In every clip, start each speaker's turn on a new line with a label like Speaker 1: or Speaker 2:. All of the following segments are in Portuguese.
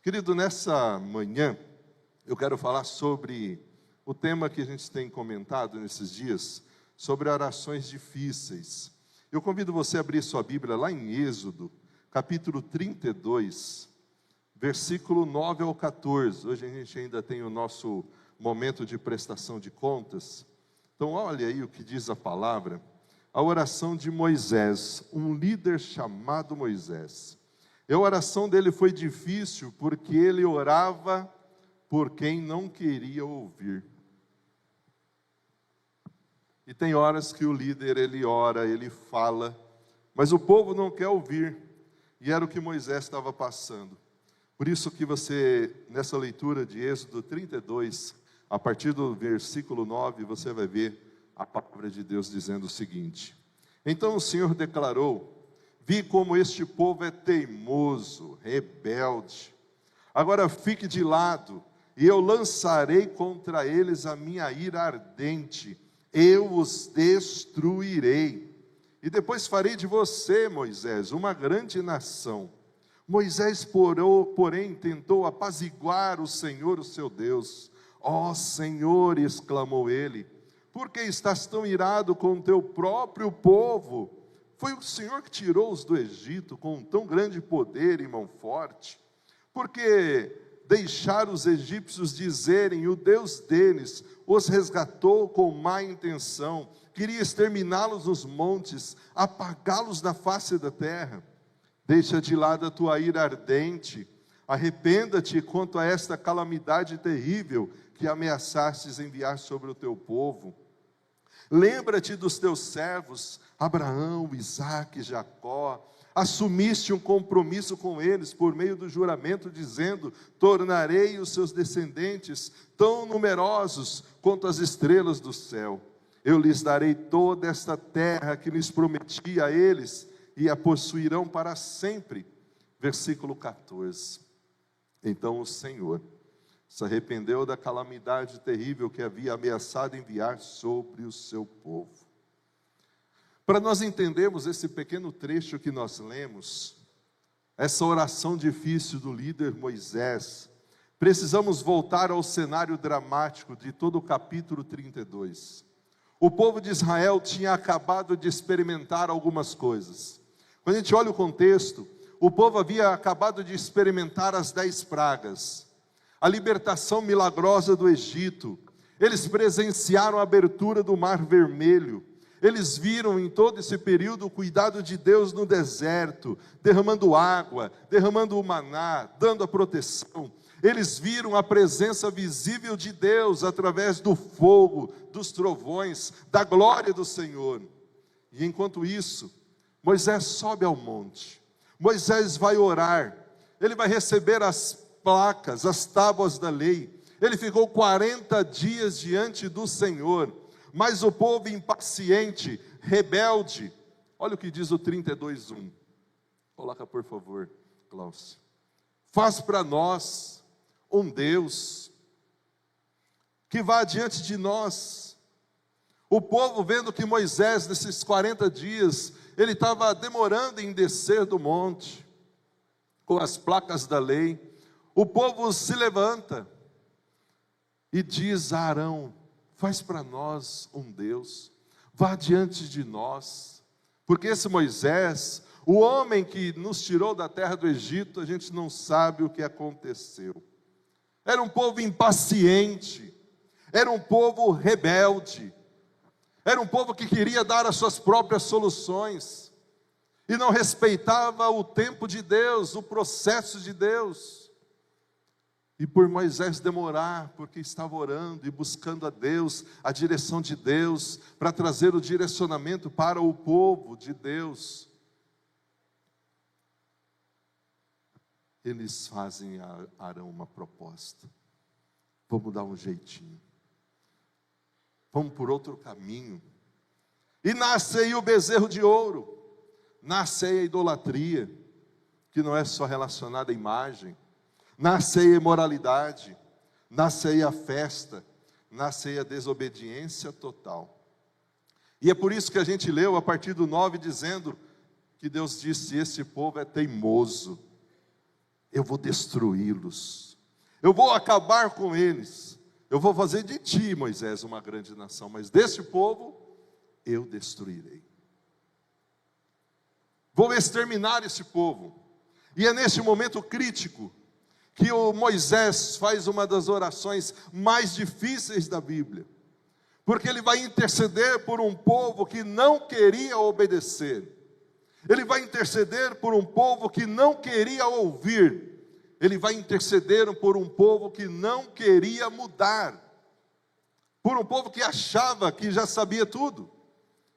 Speaker 1: Querido, nessa manhã, eu quero falar sobre o tema que a gente tem comentado nesses dias, sobre orações difíceis. Eu convido você a abrir sua Bíblia lá em Êxodo, capítulo 32, versículo 9 ao 14. Hoje a gente ainda tem o nosso momento de prestação de contas. Então olha aí o que diz a palavra. A oração de Moisés, um líder chamado Moisés. A oração dele foi difícil porque ele orava por quem não queria ouvir. E tem horas que o líder, ele ora, ele fala, mas o povo não quer ouvir. E era o que Moisés estava passando. Por isso que você, nessa leitura de Êxodo 32, a partir do versículo 9, você vai ver a palavra de Deus dizendo o seguinte: Então o Senhor declarou: Vi como este povo é teimoso, rebelde. Agora fique de lado, e eu lançarei contra eles a minha ira ardente. Eu os destruirei. E depois farei de você, Moisés, uma grande nação. Moisés, porém, tentou apaziguar o Senhor, o seu Deus. Ó Senhor, exclamou ele, por que estás tão irado com o teu próprio povo? Foi o Senhor que tirou-os do Egito com tão grande poder e mão forte. Porque deixaram os egípcios dizerem, o Deus deles os resgatou com má intenção, queria exterminá-los nos montes, apagá-los da face da terra. Deixa de lado a tua ira ardente, arrependa-te quanto a esta calamidade terrível que ameaçastes enviar sobre o teu povo. Lembra-te dos teus servos, Abraão, Isaque e Jacó. Assumiste um compromisso com eles por meio do juramento, dizendo: tornarei os seus descendentes tão numerosos quanto as estrelas do céu. Eu lhes darei toda esta terra que lhes prometi a eles, e a possuirão para sempre. Versículo 14. Então o Senhor se arrependeu da calamidade terrível que havia ameaçado enviar sobre o seu povo. Para nós entendermos esse pequeno trecho que nós lemos, essa oração difícil do líder Moisés, precisamos voltar ao cenário dramático de todo o capítulo 32. O povo de Israel tinha acabado de experimentar algumas coisas. Quando a gente olha o contexto, o povo havia acabado de experimentar as 10 pragas, a libertação milagrosa do Egito. Eles presenciaram a abertura do Mar Vermelho. Eles viram em todo esse período o cuidado de Deus no deserto, derramando água, derramando o maná, dando a proteção. Eles viram a presença visível de Deus através do fogo, dos trovões, da glória do Senhor. E enquanto isso, Moisés sobe ao monte. Moisés vai orar. Ele vai receber as placas, as tábuas da lei. Ele ficou 40 dias diante do Senhor. Mas o povo impaciente, rebelde, olha o que diz o 32:1. Coloca por favor, Cláudio. Faz para nós um Deus que vá adiante de nós. O povo vendo que Moisés, nesses 40 dias, ele estava demorando em descer do monte, com as placas da lei, o povo se levanta e diz a Arão: faz para nós um Deus, vá diante de nós, porque esse Moisés, o homem que nos tirou da terra do Egito, a gente não sabe o que aconteceu. Era um povo impaciente, era um povo rebelde, era um povo que queria dar as suas próprias soluções, e não respeitava o tempo de Deus, o processo de Deus. E por Moisés demorar, porque estava orando e buscando a Deus, a direção de Deus, para trazer o direcionamento para o povo de Deus, eles fazem a Arão uma proposta: vamos dar um jeitinho, vamos por outro caminho. E nasce aí o bezerro de ouro, nasce aí a idolatria, que não é só relacionada à imagem. Nasce aí a imoralidade, nasce aí a festa, nasce aí a desobediência total. E é por isso que a gente leu a partir do 9, dizendo que Deus disse: esse povo é teimoso. eu vou destruí-los, eu vou acabar com eles, eu vou fazer de ti, Moisés, uma grande nação, mas deste povo eu destruirei. Vou exterminar esse povo. E é neste momento crítico que o Moisés faz uma das orações mais difíceis da Bíblia, porque ele vai interceder por um povo que não queria obedecer, ele vai interceder por um povo que não queria ouvir, ele vai interceder por um povo que não queria mudar, por um povo que achava que já sabia tudo,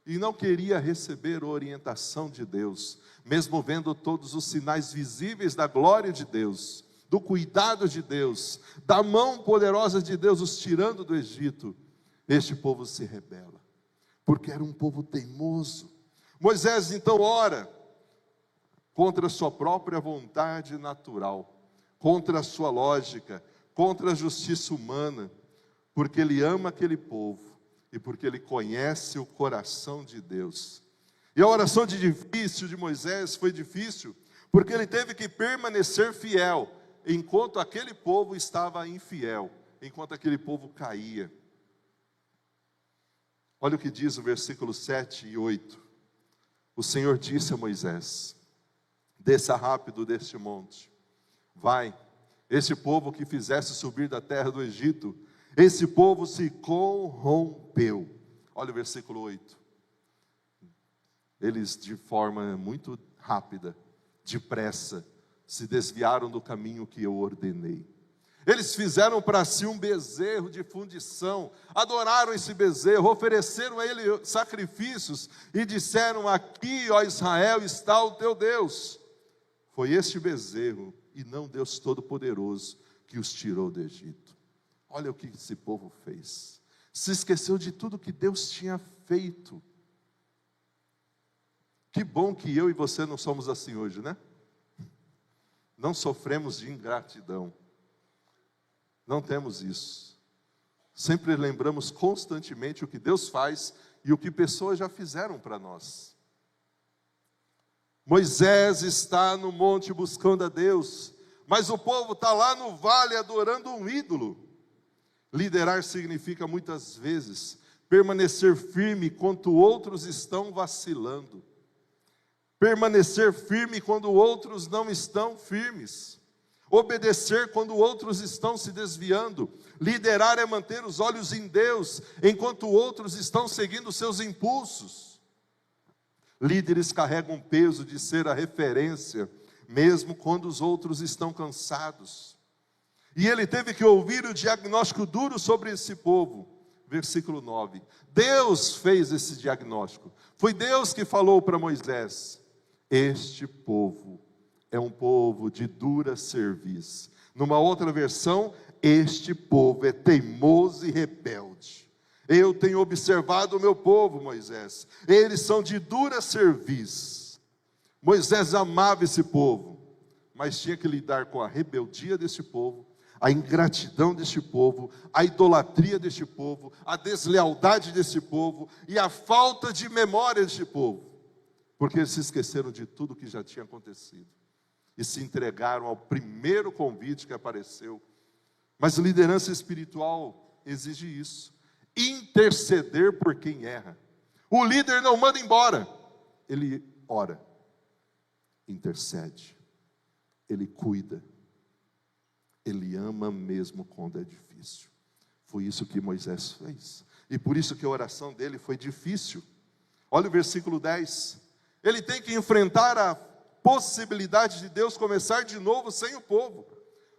Speaker 1: e não queria receber a orientação de Deus, mesmo vendo todos os sinais visíveis da glória de Deus, do cuidado de Deus, da mão poderosa de Deus os tirando do Egito. Este povo se rebela, porque era um povo teimoso. Moisés então ora contra a sua própria vontade natural, contra a sua lógica, contra a justiça humana, porque ele ama aquele povo e porque ele conhece o coração de Deus. E a oração de Moisés foi difícil, porque ele teve que permanecer fiel, enquanto aquele povo estava infiel, enquanto aquele povo caía. Olha o que diz o versículo 7 e 8. O Senhor disse a Moisés: desça rápido deste monte, vai, esse povo que fizesse subir da terra do Egito, esse povo se corrompeu. Olha o versículo 8. Eles de forma muito rápida, depressa, se desviaram do caminho que eu ordenei. Eles fizeram para si um bezerro de fundição, adoraram esse bezerro, ofereceram a ele sacrifícios e disseram: aqui, ó Israel, está o teu Deus. Foi este bezerro e não Deus Todo-Poderoso que os tirou do Egito. Olha o que esse povo fez. Se esqueceu de tudo que Deus tinha feito. Que bom que eu e você não somos assim hoje, né? Não sofremos de ingratidão. Não temos isso. Sempre lembramos constantemente o que Deus faz e o que pessoas já fizeram para nós. Moisés está no monte buscando a Deus, mas o povo está lá no vale adorando um ídolo. Liderar significa muitas vezes permanecer firme quando outros estão vacilando. Permanecer firme quando outros não estão firmes. Obedecer quando outros estão se desviando. Liderar é manter os olhos em Deus, enquanto outros estão seguindo seus impulsos. Líderes carregam o peso de ser a referência, mesmo quando os outros estão cansados. E ele teve que ouvir o diagnóstico duro sobre esse povo. Versículo 9. Deus fez esse diagnóstico. Foi Deus que falou para Moisés: este povo é um povo de dura cerviz. Numa outra versão, este povo é teimoso e rebelde. Eu tenho observado o meu povo, Moisés. Eles são de dura cerviz. Moisés amava esse povo, mas tinha que lidar com a rebeldia desse povo, a ingratidão deste povo, a idolatria deste povo, a deslealdade desse povo e a falta de memória deste povo, porque eles se esqueceram de tudo que já tinha acontecido e se entregaram ao primeiro convite que apareceu. Mas liderança espiritual exige isso: interceder por quem erra. O líder não manda embora, ele ora, intercede, ele cuida, ele ama mesmo quando é difícil. Foi isso que Moisés fez, e por isso que a oração dele foi difícil. Olha o versículo 10, ele tem que enfrentar a possibilidade de Deus começar de novo sem o povo.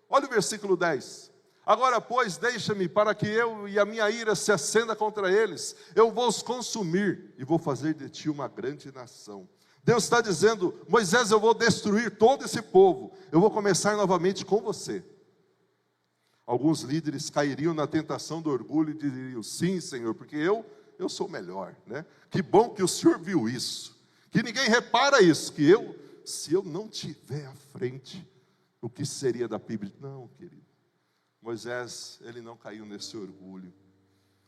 Speaker 1: Olha o versículo 10. Agora, pois, deixa-me para que eu e a minha ira se acenda contra eles. Eu vou os consumir e vou fazer de ti uma grande nação. Deus está dizendo: Moisés, eu vou destruir todo esse povo. Eu vou começar novamente com você. Alguns líderes cairiam na tentação do orgulho e diriam: sim, Senhor, porque eu sou melhor, né? Que bom que o Senhor viu isso. Que ninguém repara isso, que se eu não tiver à frente, o que seria da Bíblia? Não, querido. Moisés, ele não caiu nesse orgulho.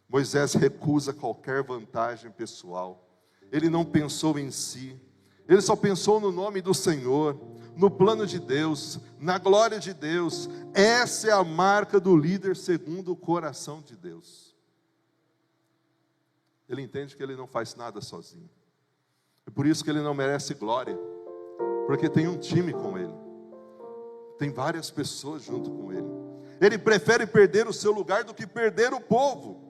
Speaker 1: Moisés recusa qualquer vantagem pessoal. Ele não pensou em si. Ele só pensou no nome do Senhor, no plano de Deus, na glória de Deus. Essa é a marca do líder segundo o coração de Deus. Ele entende que ele não faz nada sozinho. É por isso que ele não merece glória, porque tem um time com ele, tem várias pessoas junto com ele. Ele prefere perder o seu lugar do que perder o povo.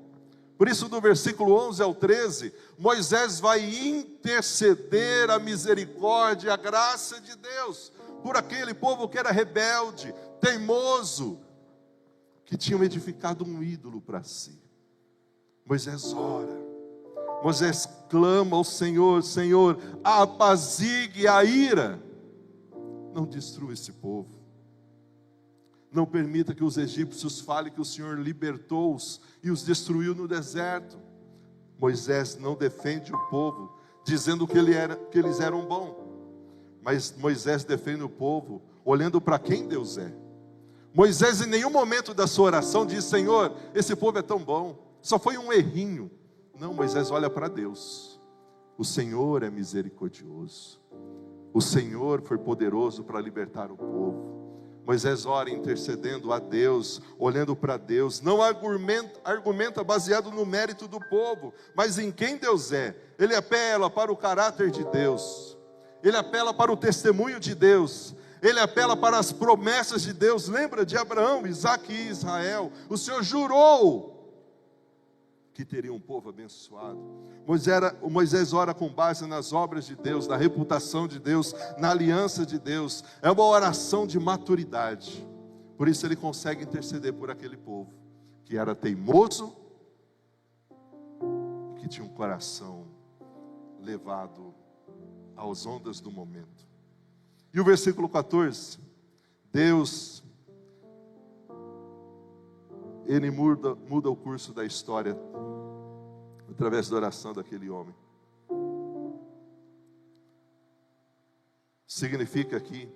Speaker 1: Por isso, do versículo 11 ao 13, Moisés vai interceder a misericórdia, a graça de Deus, por aquele povo que era rebelde, teimoso, que tinham edificado um ídolo para si. Moisés ora, Moisés clama ao Senhor: Senhor, apazigue a ira, não destrua esse povo. Não permita que os egípcios falem que o Senhor libertou-os e os destruiu no deserto. Moisés não defende o povo, dizendo que eles eram bons. Mas Moisés defende o povo, olhando para quem Deus é. Moisés em nenhum momento da sua oração diz: Senhor, esse povo é tão bom, só foi um errinho. Não, Moisés olha para Deus. O Senhor é misericordioso. O Senhor foi poderoso para libertar o povo. Moisés ora intercedendo a Deus, olhando para Deus, não argumenta baseado no mérito do povo, mas em quem Deus é. Ele apela para o caráter de Deus, ele apela para o testemunho de Deus, ele apela para as promessas de Deus. Lembra de Abraão, Isaque e Israel? O Senhor jurou que teria um povo abençoado. Moisés ora com base nas obras de Deus, na reputação de Deus, na aliança de Deus. É uma oração de maturidade. Por isso ele consegue interceder por aquele povo que era teimoso, que tinha um coração levado às ondas do momento. E o versículo 14, Deus, ele muda o curso da história através da oração daquele homem. Significa aqui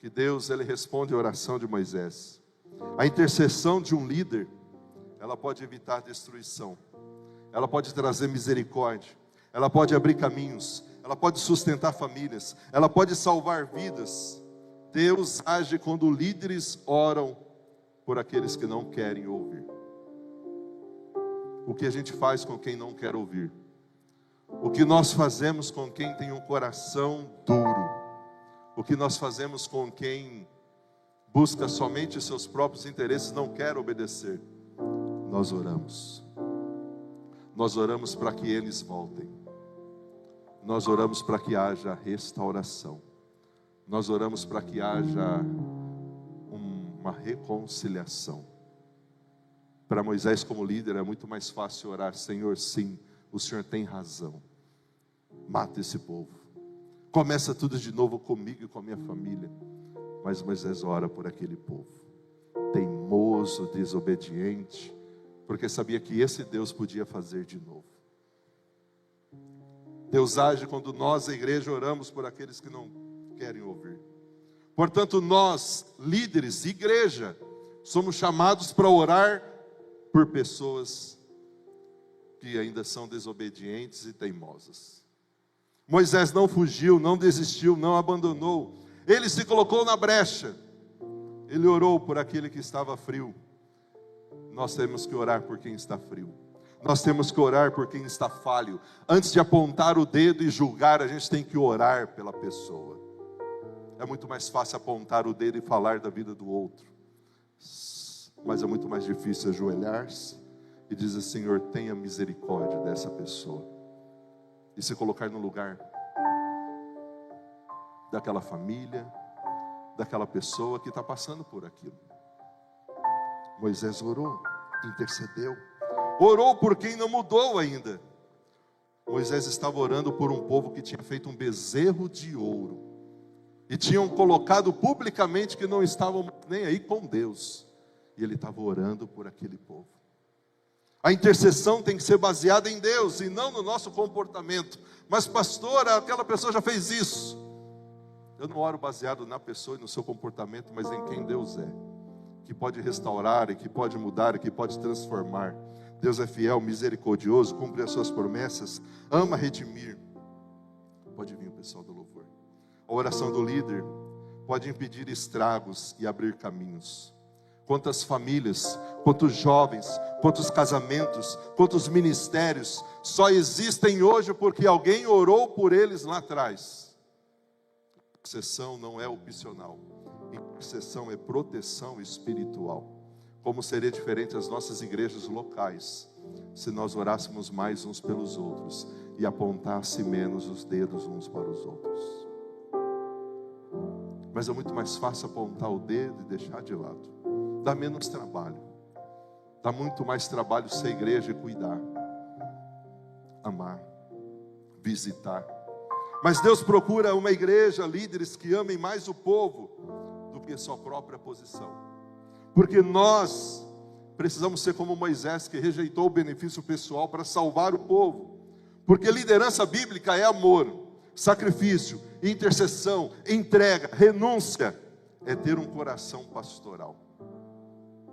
Speaker 1: que Deus, ele responde a oração de Moisés. A intercessão de um líder, ela pode evitar destruição, ela pode trazer misericórdia, ela pode abrir caminhos, ela pode sustentar famílias, ela pode salvar vidas. Deus age quando líderes oram por aqueles que não querem ouvir. O que a gente faz com quem não quer ouvir? O que nós fazemos com quem tem um coração duro? O que nós fazemos com quem busca somente seus próprios interesses, não quer obedecer? Nós oramos. Nós oramos para que eles voltem. Nós oramos para que haja restauração. Nós oramos para que haja uma reconciliação. Para Moisés como líder é muito mais fácil orar: Senhor, sim, o Senhor tem razão, mata esse povo, começa tudo de novo comigo e com a minha família. Mas Moisés ora por aquele povo teimoso, desobediente, porque sabia que esse Deus podia fazer de novo. Deus age quando nós, a igreja, oramos por aqueles que não querem ouvir. Portanto, nós, líderes, igreja, somos chamados para orar por pessoas que ainda são desobedientes e teimosas. Moisés não fugiu, não desistiu, não abandonou. Ele se colocou na brecha. Ele orou por aquele que estava frio. Nós temos que orar por quem está frio. Nós temos que orar por quem está falho. Antes de apontar o dedo e julgar, a gente tem que orar pela pessoa. É muito mais fácil apontar o dedo e falar da vida do outro, mas é muito mais difícil ajoelhar-se e dizer: Senhor, tenha misericórdia dessa pessoa, e se colocar no lugar daquela família, daquela pessoa que está passando por aquilo. Moisés orou, intercedeu, orou por quem não mudou ainda. Moisés estava orando por um povo que tinha feito um bezerro de ouro, e tinham colocado publicamente que não estavam nem aí com Deus. E ele estava orando por aquele povo. A intercessão tem que ser baseada em Deus e não no nosso comportamento. Mas pastor, aquela pessoa já fez isso. Eu não oro baseado na pessoa e no seu comportamento, mas em quem Deus é, que pode restaurar, e que pode mudar, e que pode transformar. Deus é fiel, misericordioso, cumpre as suas promessas, ama redimir. Pode vir o pessoal do louvor. A oração do líder pode impedir estragos e abrir caminhos. Quantas famílias, quantos jovens, quantos casamentos, quantos ministérios só existem hoje porque alguém orou por eles lá atrás. Intercessão não é opcional. Intercessão é proteção espiritual. Como seria diferente as nossas igrejas locais se nós orássemos mais uns pelos outros e apontasse menos os dedos uns para os outros. Mas é muito mais fácil apontar o dedo e deixar de lado. Dá menos trabalho. Dá muito mais trabalho ser igreja e cuidar, amar, visitar. Mas Deus procura uma igreja, líderes que amem mais o povo do que sua própria posição. Porque nós precisamos ser como Moisés, que rejeitou o benefício pessoal para salvar o povo. Porque liderança bíblica é amor, sacrifício, intercessão, entrega, renúncia. É ter um coração pastoral.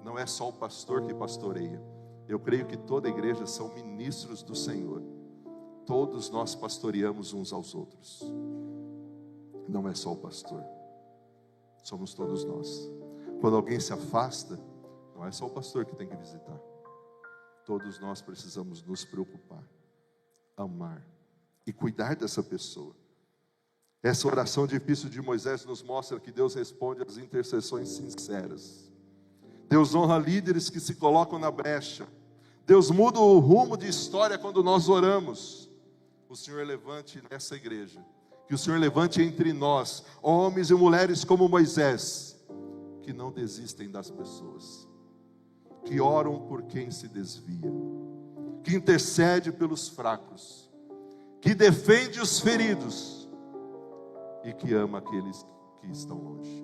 Speaker 1: Não é só o pastor que pastoreia. Eu creio que toda a igreja são ministros do Senhor. Todos nós pastoreamos uns aos outros. Não é só o pastor. Somos todos nós. Quando alguém se afasta, não é só o pastor que tem que visitar. Todos nós precisamos nos preocupar, amar e cuidar dessa pessoa. Essa oração difícil de Moisés nos mostra que Deus responde às intercessões sinceras. Deus honra líderes que se colocam na brecha. Deus muda o rumo de história quando nós oramos. O Senhor levante nessa igreja, que o Senhor levante entre nós, homens e mulheres como Moisés, que não desistem das pessoas, que oram por quem se desvia, que intercede pelos fracos, que defende os feridos e que ama aqueles que estão longe.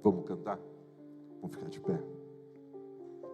Speaker 1: Vamos cantar? Vamos ficar de pé.